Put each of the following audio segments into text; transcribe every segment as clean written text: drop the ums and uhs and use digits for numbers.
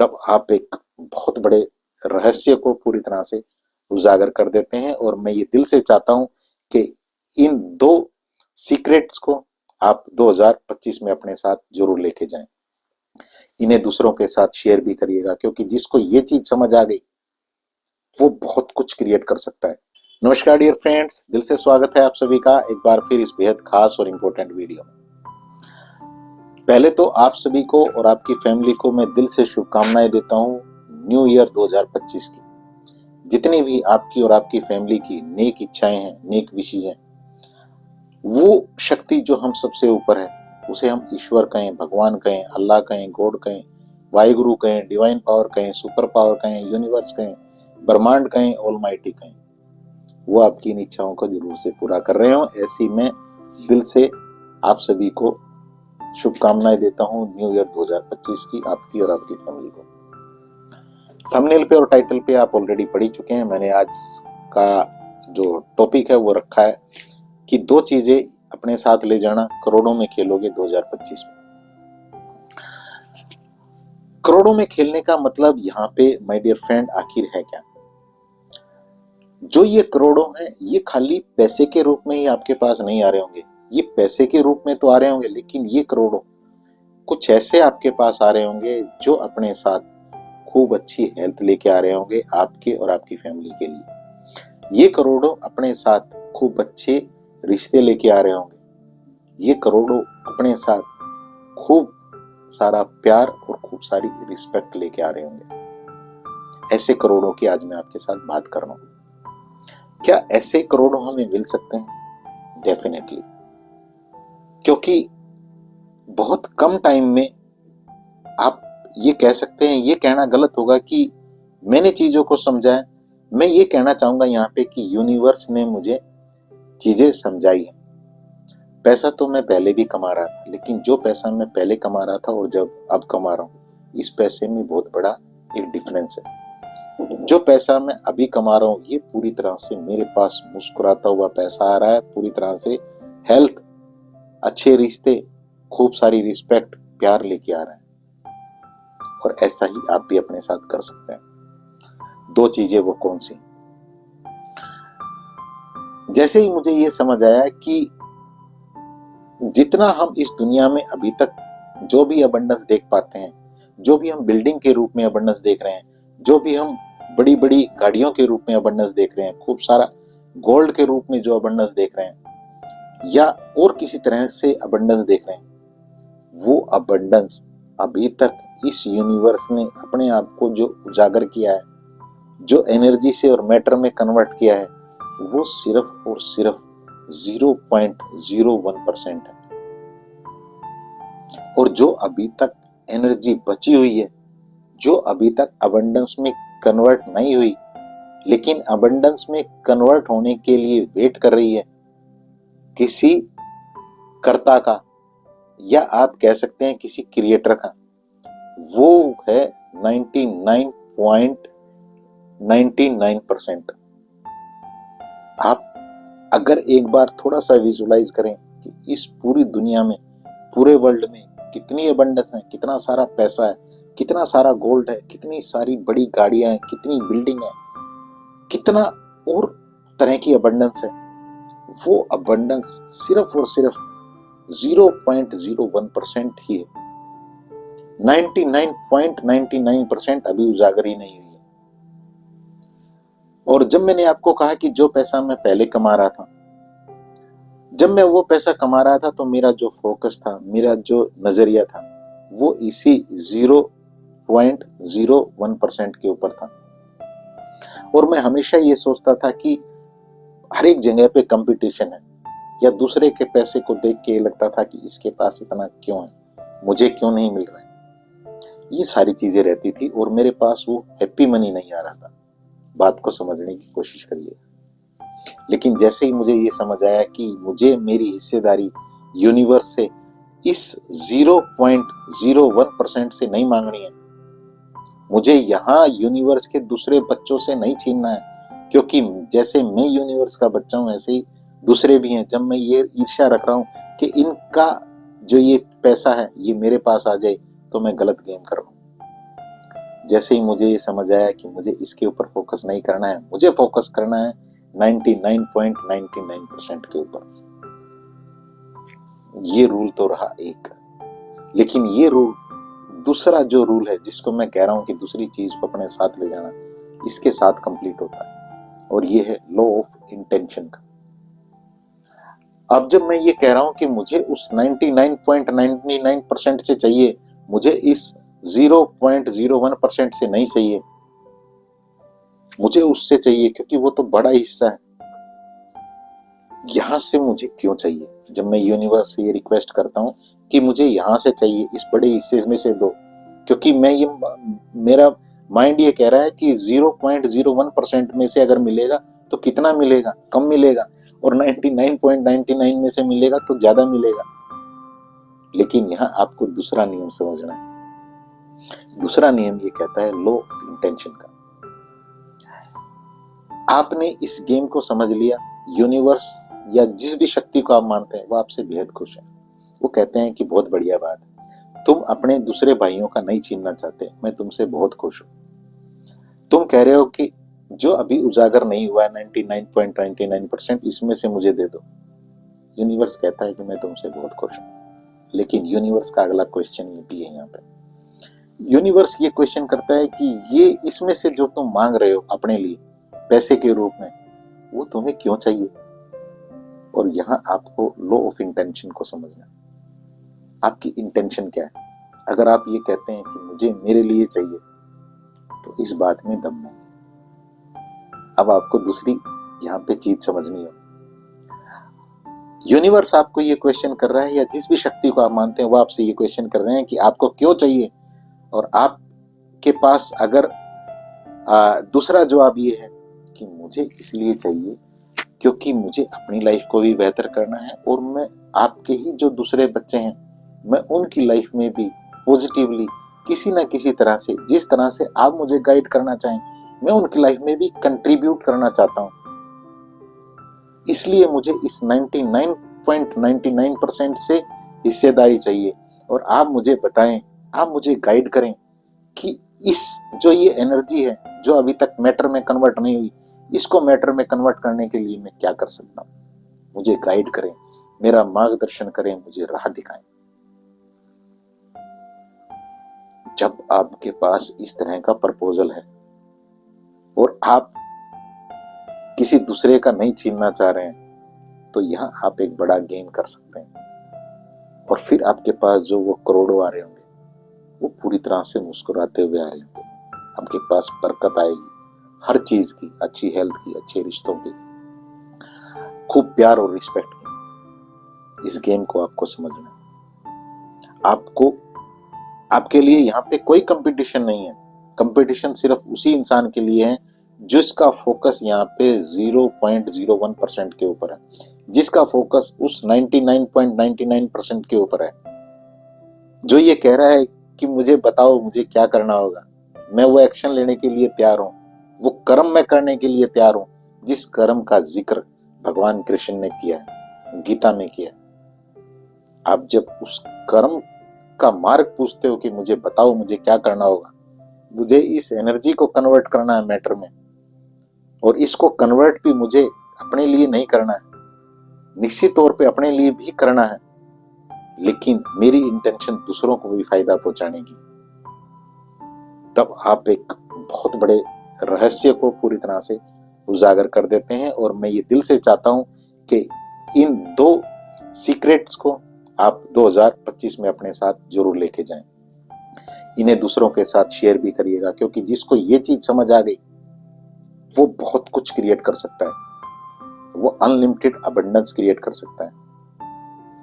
तब आप एक बहुत बड़े रहस्य को पूरी तरह से उजागर कर देते हैं। और मैं ये दिल से चाहता हूं कि इन दो सीक्रेट्स को आप 2025 में अपने साथ जरूर लेके जाएं। इन्हें दूसरों के साथ शेयर भी करिएगा, क्योंकि जिसको ये चीज समझ आ गई वो बहुत कुछ क्रिएट कर सकता है। नमस्कार डियर फ्रेंड्स, दिल से स्वागत है आप सभी का एक बार फिर इस बेहद खास और इम्पोर्टेंट वीडियो में। पहले तो आप सभी को और आपकी फैमिली को मैं दिल से शुभकामनाएं देता हूं न्यू ईयर 2025 की। जितनी भी आपकी और आपकी फैमिली की नेक इच्छाएं हैं, नेक विशेष हैं, वो शक्ति जो हम सबसे ऊपर है, उसे हम ईश्वर कहें, भगवान कहें, अल्लाह कहें, गॉड कहें, वाहिगुरु कहें, डिवाइन पावर कहें, सुपर पावर कहें, यूनिवर्स कहें, ब्रह्मांड कहें, ऑलमाइटी कहें, वो आपकी इन इच्छाओं को जरूर से पूरा कर रहे हो। ऐसी मैं दिल से आप सभी को शुभकामनाएं देता हूं न्यू ईयर 2025 की, आपकी और आपकी फैमिली को। थंबनेल पे और टाइटल पे आप ऑलरेडी पढ़ ही चुके हैं। मैंने आज का जो टॉपिक है वो रखा है कि 2 चीजें अपने साथ ले जाना, करोड़ों में खेलोगे 2025 में। करोड़ों में खेलने का मतलब यहाँ पे माय डियर फ्रेंड आखिर है क्या? जो ये करोड़ों हैं, ये खाली पैसे के रूप में ही आपके पास नहीं आ रहे होंगे। ये पैसे के रूप में तो आ रहे होंगे, लेकिन ये करोड़ों कुछ ऐसे आपके पास आ रहे होंगे जो अपने साथ खूब अच्छी हेल्थ लेके आ रहे होंगे आपके और आपकी फैमिली के लिए। ये करोड़ों अपने साथ खूब अच्छे रिश्ते लेके आ रहे होंगे। ये करोड़ों अपने साथ खूब सारा प्यार और खूब सारी रिस्पेक्ट लेके आ रहे होंगे। ऐसे करोड़ों की आज मैं आपके साथ बात कर रहा हूं। क्या ऐसे करोड़ों हमें मिल सकते हैं? डेफिनेटली, क्योंकि बहुत कम टाइम में आप ये कह सकते हैं, ये कहना गलत होगा कि मैंने चीजों को समझा है। मैं ये कहना चाहूंगा यहाँ पे कि यूनिवर्स ने मुझे चीजें समझाई है। पैसा तो मैं पहले भी कमा रहा था, लेकिन जो पैसा मैं पहले कमा रहा था और जब अब कमा रहा हूँ, इस पैसे में बहुत बड़ा एक डिफरेंस है। जो पैसा मैं अभी कमा रहा हूँ, ये पूरी तरह से मेरे पास मुस्कुराता हुआ पैसा आ रहा है, पूरी तरह से हेल्थ, अच्छे रिश्ते, खूब सारी रिस्पेक्ट, प्यार लेके आ रहा है। और ऐसा ही आप भी अपने साथ कर सकते हैं। 2 चीजें वो कौन सी? जैसे ही मुझे ये समझ आया कि जितना हम इस दुनिया में अभी तक जो भी अबंडेंस देख पाते हैं, जो भी हम बिल्डिंग के रूप में अबंडेंस देख रहे हैं, जो भी हम बड़ी बड़ी गाड़ियों के रूप में अबंडेंस देख रहे हैं, खूब सारा गोल्ड के रूप में जो अबंडेंस देख रहे हैं, या और किसी तरह से अबंडेंस देख रहे हैं, वो अबंडेंस अभी तक इस यूनिवर्स ने अपने आप को जो उजागर किया है, जो एनर्जी से और मैटर में कन्वर्ट किया है, वो सिर्फ और सिर्फ 0.01% है। और जो अभी तक एनर्जी बची हुई है, जो अभी तक अबंडेंस में कन्वर्ट नहीं हुई, लेकिन अबंडेंस में कन्वर्ट होने के लिए वेट कर रही है किसी कर्ता का, या आप कह सकते हैं किसी क्रिएटर का, वो है 99.99%। आप अगर एक बार थोड़ा सा विजुलाइज करें कि इस पूरी दुनिया में, पूरे वर्ल्ड में कितनी अबंडेंस है, कितना सारा पैसा है, कितना सारा गोल्ड है, कितनी सारी बड़ी गाड़ियां हैं, कितनी बिल्डिंग है, कितना और तरह की अबंडेंस है, वो अबंडेंस सिर्फ और सिर्फ 0.01% ही है। 99.99% अभी उजागर ही नहीं हुई है। और जब मैंने आपको कहा कि जो पैसा मैं पहले कमा रहा था, जब मैं वो पैसा कमा रहा था, तो मेरा जो फोकस था, मेरा जो नजरिया था, वो इसी 0.01% के ऊपर था। और मैं हमेशा ये सोचता था कि हर एक जगह पे कंपटीशन है, या दूसरे के पैसे को देख के लगता था कि इसके पास इतना क्यों है, मुझे क्यों नहीं मिल रहा है। ये सारी चीजें रहती थी और मेरे पास वो हैप्पी मनी नहीं आ रहा था। बात को समझने की कोशिश करिए। लेकिन जैसे ही मुझे ये समझ आया कि मुझे मेरी हिस्सेदारी यूनिवर्स से इस 0.01% से नहीं मांगनी है, मुझे यहाँ यूनिवर्स के दूसरे बच्चों से नहीं छीनना है, क्योंकि जैसे मैं यूनिवर्स का बच्चा हूँ, ऐसे ही दूसरे भी हैं। जब मैं ये ईर्ष्या रख रहा हूँ कि इनका जो ये पैसा है ये मेरे पास आ जाए, तो मैं गलत गेम कर रहा हूँ। जैसे ही मुझे ये समझ आया कि मुझे इसके ऊपर फोकस नहीं करना है, मुझे फोकस करना है 99.99% के ऊपर। ये रूल तो रहा एक, लेकिन ये रूल, दूसरा जो रूल है जिसको मैं कह रहा हूं कि दूसरी चीज को अपने साथ ले जाना, इसके साथ कंप्लीट होता है, और ये है लॉ ऑफ इंटेंशन का। अब जब मैं ये कह रहा हूं कि मुझे उस 99.99% से चाहिए, मुझे इस 0.01% से नहीं चाहिए, मुझे उससे चाहिए क्योंकि वो तो बड़ा हिस्सा है। यहां से मुझे क्यों चाहिए? जब मैं यूनिवर्स से ये रिक्वेस्ट करता हूं कि मुझे यहां से चाहिए, इस बड़े हिस्से में से दो, क्योंकि मेरा माइंड ये कह रहा है कि 0.01% में से अगर मिलेगा तो कितना मिलेगा? कम मिलेगा, और 99.99 में से मिलेगा तो ज्यादा मिलेगा। लेकिन यहाँ आपको दूसरा नियम समझना है। दूसरा नियम ये कहता है लॉ ऑफ इंटेंशन का। आपने इस गेम को समझ लिया, यूनिवर्स या जिस भी शक्ति को आप मानते हैं वो आपसे बेहद खुश है। वो कहते हैं कि बहुत बढ़िया बात है, तुम अपने दूसरे भाइयों का नहीं छीनना चाहते, मैं तुमसे बहुत खुश हूं। तुम कह रहे हो कि जो अभी उजागर नहीं हुआ है 99.99%, इसमें से मुझे दे दो। यूनिवर्स कहता है कि मैं तुमसे बहुत खुश हूं। लेकिन यूनिवर्स का अगला क्वेश्चन ये भी है। यहाँ पे यूनिवर्स ये क्वेश्चन करता है कि ये इसमें से जो तुम मांग रहे हो अपने लिए पैसे के रूप में, वो तुम्हें क्यों चाहिए? और यहाँ आपको लॉ ऑफ इंटेंशन को समझना, आपकी इंटेंशन क्या है। अगर आप ये कहते हैं कि मुझे मेरे लिए चाहिए, तो इस बात में दम नहीं। अब आपको दूसरी यहाँ पे चीज समझनी होगी। यूनिवर्स आपको ये क्वेश्चन कर रहा है, या जिस भी शक्ति को आप मानते हैं वो आपसे ये क्वेश्चन कर रहे हैं कि आपको क्यों चाहिए। और आपके पास अगर दूसरा जवाब ये है कि मुझे इसलिए चाहिए क्योंकि मुझे अपनी लाइफ को भी बेहतर करना है, और मैं आपके ही जो दूसरे बच्चे हैं, मैं उनकी लाइफ में भी पॉजिटिवली किसी ना किसी तरह से, जिस तरह से आप मुझे गाइड करना चाहें, मैं उनकी लाइफ में भी कंट्रीब्यूट करना चाहता हूं। इसलिए मुझे इस 99.99% से हिस्सेदारी चाहिए। और आप मुझे बताएं, आप मुझे गाइड करें कि इस जो ये एनर्जी है जो अभी तक मैटर में कन्वर्ट नहीं हुई, इसको मैटर में कन्वर्ट करने के लिए मैं क्या कर सकता हूं। मुझे गाइड करें, मेरा मार्गदर्शन करें, मुझे राह दिखाएं। जब आपके पास इस तरह का प्रपोजल है और आप किसी दूसरे का नहीं छीनना चाह रहे हैं, तो यहां आप एक बड़ा गेन कर सकते हैं। और फिर आपके पास जो वो करोड़ों आ रहे होंगे, वो पूरी तरह से मुस्कुराते हुए आ रहे होंगे। आपके पास बरकत आएगी, हर चीज की, अच्छी हेल्थ की, अच्छे रिश्तों की, खूब प्यार और रिस्पेक्ट की। इस गेम को आपको समझना है। आपको, आपके लिए यहाँ पे कोई कंपटीशन नहीं है। कंपटीशन सिर्फ उसी इंसान के लिए है जिसका फोकस यहाँ पे 0.01% के ऊपर है, जिसका फोकस उस 99.99% के ऊपर है, जो ये कह रहा है कि मुझे बताओ मुझे क्या करना होगा, मैं वो एक्शन लेने के लिए तैयार हूं, वो कर्म मैं करने के लिए तैयार हूं जिस कर्म का जिक्र भगवान कृष्ण ने किया है, गीता में किया है। आप जब उस कर्म का मार्ग पूछते हो कि मुझे बताओ मुझे क्या करना होगा, मुझे इस एनर्जी को कन्वर्ट करना है मैटर में, और इसको कन्वर्ट भी मुझे अपने लिए नहीं करना है, निश्चित तौर पे अपने लिए भी करना है, लेकिन मेरी इंटेंशन दूसरों को भी फायदा पहुंचाने की। तब आप एक बहुत बड़े रहस्य को पूरी तरह से उजागर कर देते हैं। और मैं ये दिल से चाहता हूं कि इन दो सीक्रेट्स को आप 2025 में अपने साथ जरूर लेके जाएं। इन्हें दूसरों के साथ शेयर भी करिएगा, क्योंकि जिसको ये चीज समझ आ गई वो बहुत कुछ क्रिएट कर सकता है, वो अनलिमिटेड अबंडेंस क्रिएट कर सकता है,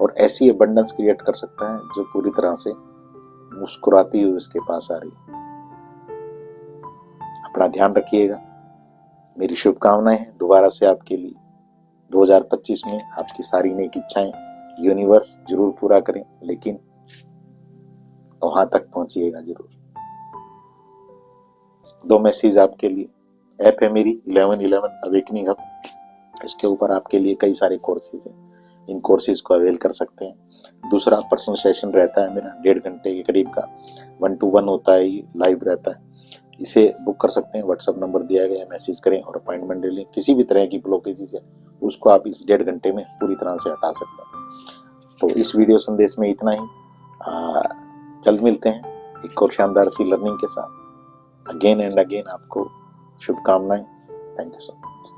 और ऐसी अबंडेंस क्रिएट कर सकता है जो पूरी तरह से मुस्कुराती हुई उसके पास आ रही है। अपना ध्यान रखिएगा। मेरी शुभकामनाएं हैं दोबारा से आपके लिए। 2025 में आपकी सारी नेक इच्छाएं यूनिवर्स जरूर पूरा करें, लेकिन वहां तक पहुंचिएगा जरूर। दो मैसेज आपके लिए। ऐप है मेरी 1111 अवेकनिंग हब। इसके ऊपर आपके लिए कई सारे कोर्सेज हैं, इन कोर्सेज को अवेल कर सकते हैं। दूसरा पर्सनल सेशन रहता है मेरा 1.5 घंटे के करीब का, 1 to 1 होता है, लाइव रहता है। इसे बुक कर सकते हैं, व्हाट्सएप नंबर दिया गया है, मैसेज करें और अपॉइंटमेंट ले लें। किसी भी तरह की ब्लॉकेजेस है उसको आप इस 1.5 घंटे में पूरी तरह से हटा सकते हैं। तो इस वीडियो संदेश में इतना ही। जल्द मिलते हैं एक और शानदार सी लर्निंग के साथ। अगेन एंड अगेन आपको शुभकामनाएं। Thank you so much.